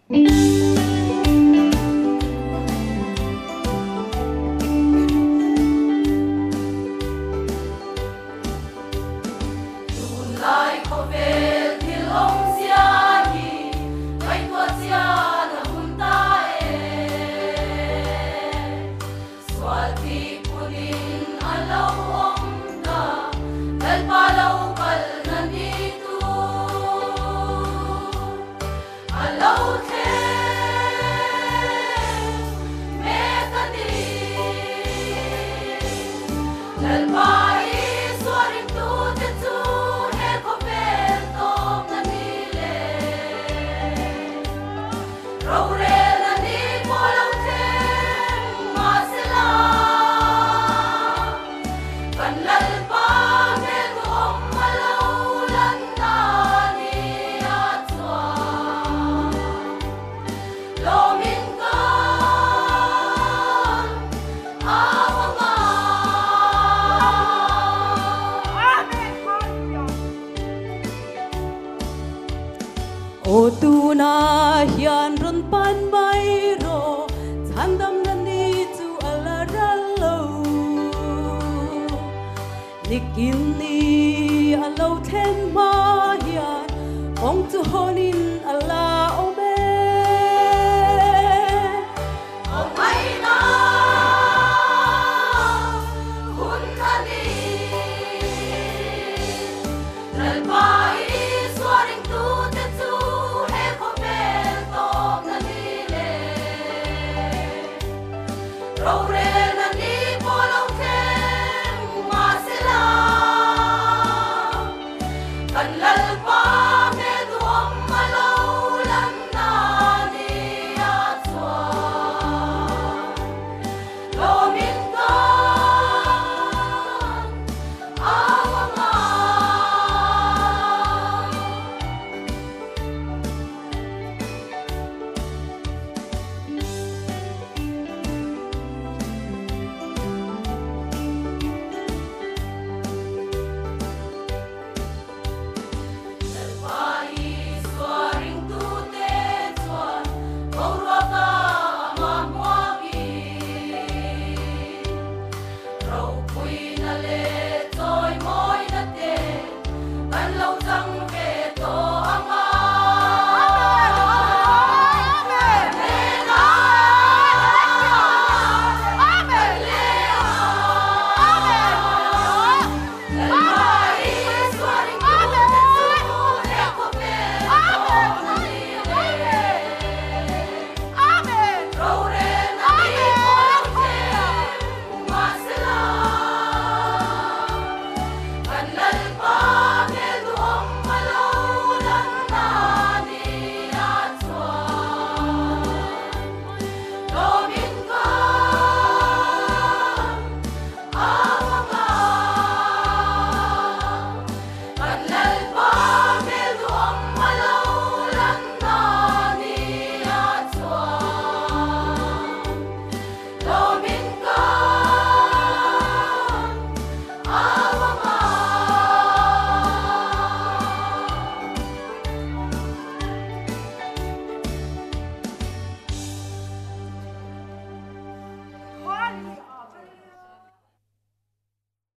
Lai ko vel til om sia hi kai tua sia na hunta swati punin alaw om ka kal palaw kal nandito alaw the me kadi kal pai swaring tu te tu O tuna hian run pan mai ro thandam na ni tu alaralo nikin ni alo ten ma hian ong tu honin ala ome ong ai na hun ani ral pai swaring tu te tu Roll